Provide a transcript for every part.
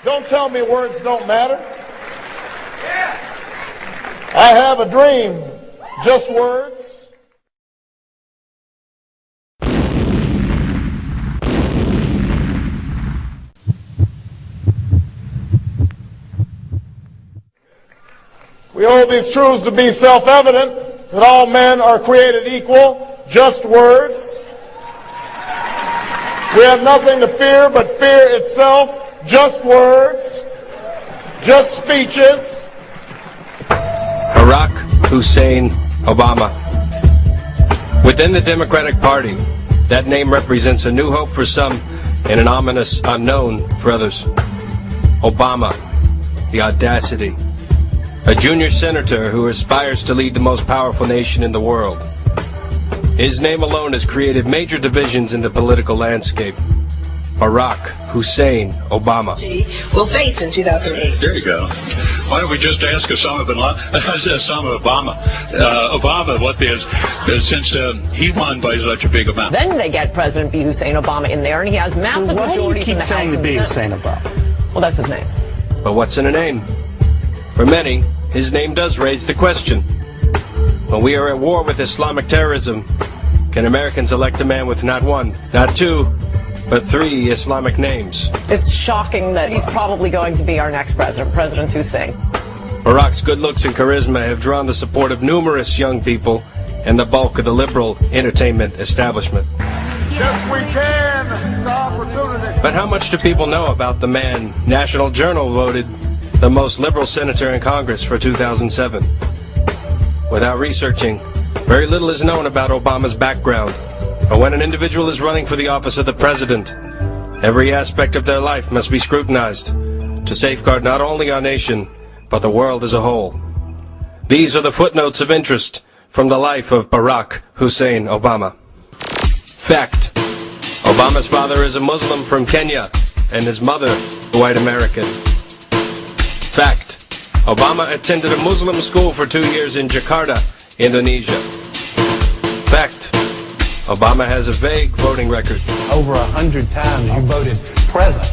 Don't tell me words don't matter. I have a dream, just words. We hold these truths to be self-evident, that all men are created equal, just words. We have nothing to fear but fear itself, just words, just speeches. Barack Hussein Obama. Within the Democratic Party, that name represents a new hope for some and an ominous unknown for others. Obama, the audacity. A junior senator who aspires to lead the most powerful nation in the world. His name alone has created major divisions in the political landscape. Barack Hussein Obama will face in 2008. There you go. Why don't we just ask Obama, since he won by such a big amount. Then they get President B. Hussein Obama in there, and he has massive majorities in the House. So why do you keep saying B. Hussein Obama? Well, that's his name. But what's in a name? For many, his name does raise the question. When we are at war with Islamic terrorism, can Americans elect a man with not one, not two, but three Islamic names? It's shocking that he's probably going to be our next president, President Hussein. Barack's good looks and charisma have drawn the support of numerous young people and the bulk of the liberal entertainment establishment. Yes, we can. The opportunity. But how much do people know about the man National Journal voted the most liberal senator in Congress for 2007? Without researching, very little is known about Obama's background. But when an individual is running for the office of the president, every aspect of their life must be scrutinized to safeguard not only our nation, but the world as a whole. These are the footnotes of interest from the life of Barack Hussein Obama. Fact: Obama's father is a Muslim from Kenya, and his mother, a white American. Fact: Obama attended a Muslim school for 2 years in Jakarta, Indonesia. Fact: Obama has a vague voting record. Over 100 times you voted present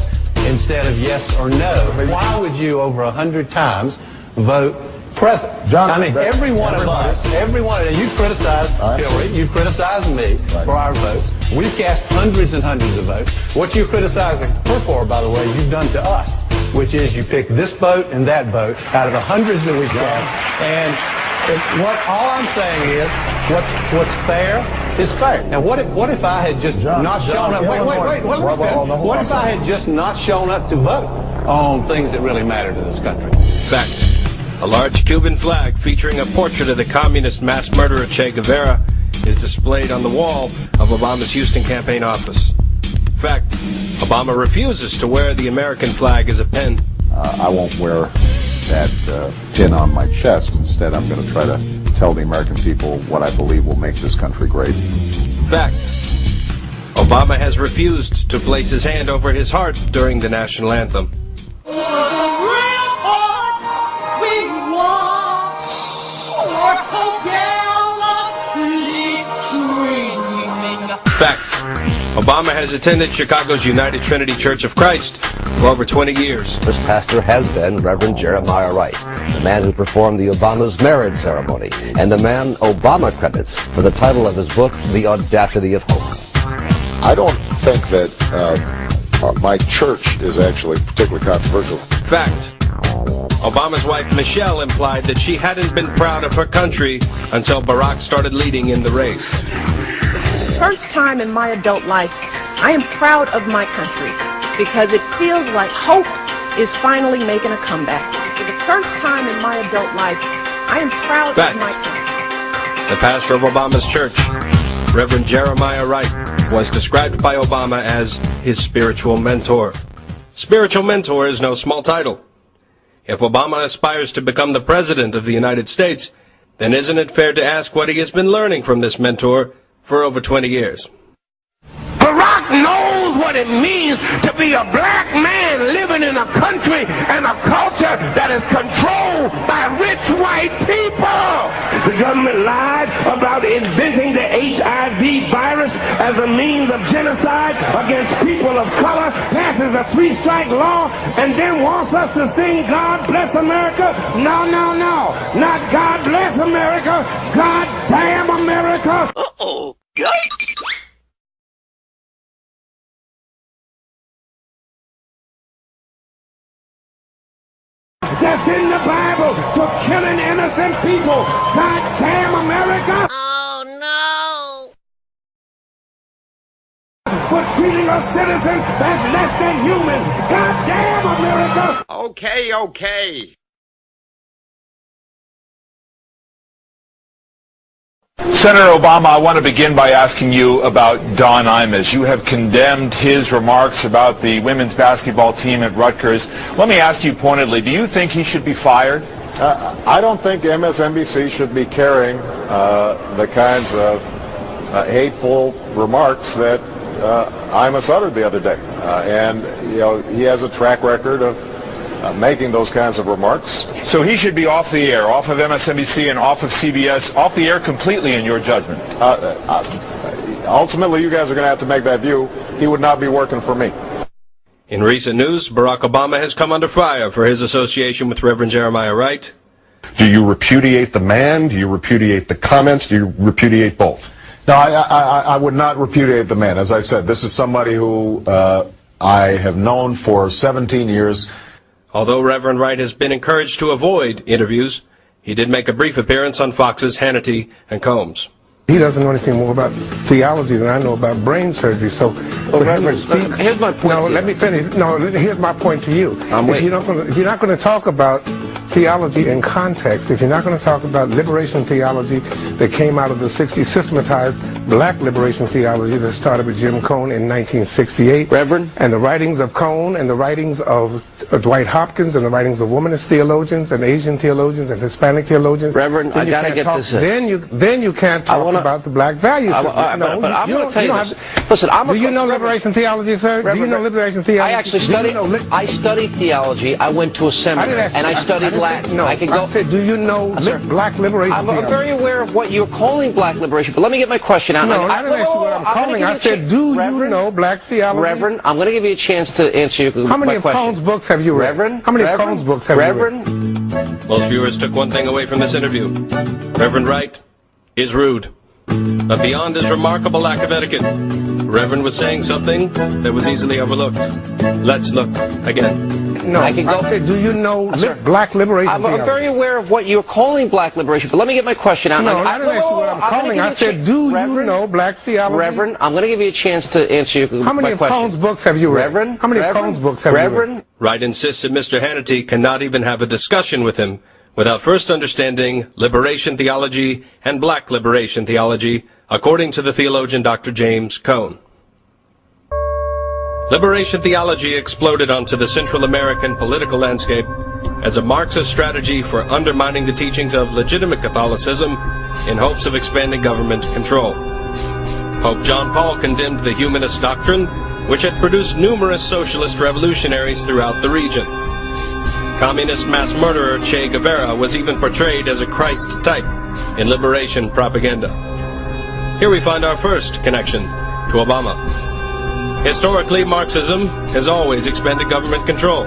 instead of yes or no. Why would you over 100 times vote present? John, I mean, every one of us, you criticized Hillary, you criticized me for our votes. We've cast hundreds and hundreds of votes. What you're criticizing her for, by the way, you've done to us, which is you pick this vote and that vote out of the hundreds that we've cast. And all I'm saying is, what's fair is fair. Now, what if I had just not shown up? What if I had just not shown up to vote on things that really matter to this country? Fact: a large Cuban flag featuring a portrait of the communist mass murderer Che Guevara is displayed on the wall of Obama's Houston campaign office. Fact: Obama refuses to wear the American flag as a pin. I won't wear that pin on my chest. Instead, I'm going to try to tell the American people what I believe will make this country great. Fact: Obama has refused to place his hand over his heart during the national anthem. Fact: Obama has attended Chicago's United Trinity Church of Christ for over 20 years. This pastor has been Reverend Jeremiah Wright, the man who performed the Obama's marriage ceremony, and the man Obama credits for the title of his book, The Audacity of Hope. I don't think that my church is actually particularly controversial. Fact: Obama's wife Michelle implied that she hadn't been proud of her country until Barack started leading in the race. First time in my adult life, I am proud of my country because it feels like hope is finally making a comeback. For the first time in my adult life, I am proud of my country. The pastor of Obama's church, Reverend Jeremiah Wright, was described by Obama as his spiritual mentor. Spiritual mentor is no small title. If Obama aspires to become the President of the United States, then isn't it fair to ask what he has been learning from this mentor for over 20 years? Who Barack knows what it means to be a black man living in a country and a culture that is controlled by rich white people. The government lied about inventing the HIV virus as a means of genocide against people of color, passes a 3-strike law, and then wants us to sing God Bless America. No, no, no. Not God Bless America. God damn America. Uh-oh. Yikes. That's in the Bible for killing innocent people. God damn America. Oh, no. For treating us citizens as less than human. God damn America. Okay. Senator Obama, I want to begin by asking you about Don Imus. You have condemned his remarks about the women's basketball team at Rutgers. Let me ask you pointedly, do you think he should be fired? I don't think MSNBC should be carrying the kinds of hateful remarks that Imus uttered the other day. And, you know, he has a track record of making those kinds of remarks. So he should be off the air, off of MSNBC and off of CBS, off the air completely in your judgment? Ultimately, you guys are going to have to make that view. He would not be working for me. In recent news, Barack Obama has come under fire for his association with Reverend Jeremiah Wright. Do you repudiate the man? Do you repudiate the comments? Do you repudiate both? No, I would not repudiate the man. As I said, this is somebody who I have known for 17 years. Although Reverend Wright has been encouraged to avoid interviews, he did make a brief appearance on Fox's Hannity and Combs. He doesn't know anything more about theology than I know about brain surgery. So, here's my point. No, let me finish. No, here's my point to you. If you're not going to talk about theology in context, if you're not going to talk about liberation theology that came out of the 60s, systematized black liberation theology that started with Jim Cone in 1968, Reverend, and the writings of Cone and the writings of Dwight Hopkins and the writings of womanist theologians and Asian theologians and Hispanic theologians. Reverend, I gotta get this. Then you can't talk about the black values. Listen, do you know liberation theology, sir? Reverend, do you know liberation theology? I actually studied. I studied theology. I went to a seminary and I studied Latin. No, I can go. I said, do you know black liberation theology? I'm very aware of what you're calling black liberation. But let me get my question out. No, I didn't ask you what I'm calling. I said, do you know black theology? Reverend, I'm going to give you a chance to answer your question. How many of Cone's books have you read? Reverend, how many of Cone's books have you read? Most viewers took one thing away from this interview. Reverend Wright is rude. But beyond his remarkable lack of etiquette, Reverend was saying something that was easily overlooked. Let's look again. No, I said, do you know black liberation theology? I'm very aware of what you're calling black liberation, but let me get my question out. No, I didn't ask you what I'm calling. I said, do you know black theology? Reverend, I'm going to give you a chance to answer your question. How many of Cone's books have you read? Reverend? How many of Cone's books have you read? Wright insists that Mr. Hannity cannot even have a discussion with him without first understanding liberation theology and black liberation theology, according to the theologian Dr. James Cone. Liberation theology exploded onto the Central American political landscape as a Marxist strategy for undermining the teachings of legitimate Catholicism in hopes of expanding government control. Pope John Paul condemned the humanist doctrine, which had produced numerous socialist revolutionaries throughout the region. Communist mass murderer Che Guevara was even portrayed as a Christ type in liberation propaganda. Here we find our first connection to Obama. Historically, Marxism has always expanded government control,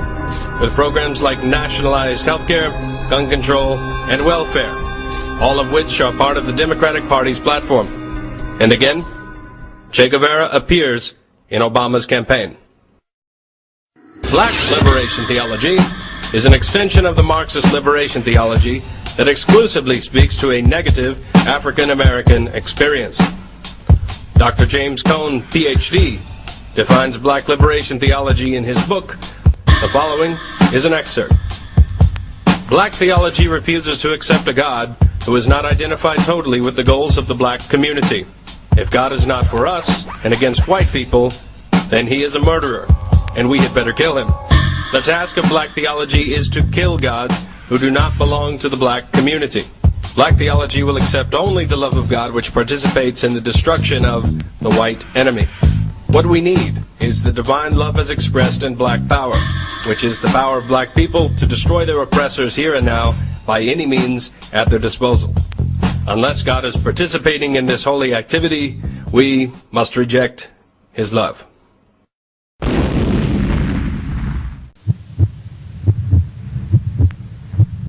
with programs like nationalized healthcare, gun control, and welfare, all of which are part of the Democratic Party's platform. And again, Che Guevara appears in Obama's campaign. Black liberation theology is an extension of the Marxist liberation theology that exclusively speaks to a negative African-American experience. Dr. James Cone, Ph.D., defines black liberation theology in his book. The following is an excerpt. Black theology refuses to accept a God who is not identified totally with the goals of the black community. If God is not for us and against white people, then he is a murderer, and we had better kill him. The task of black theology is to kill gods who do not belong to the black community. Black theology will accept only the love of God which participates in the destruction of the white enemy. What we need is the divine love as expressed in black power, which is the power of black people to destroy their oppressors here and now by any means at their disposal. Unless God is participating in this holy activity, we must reject his love.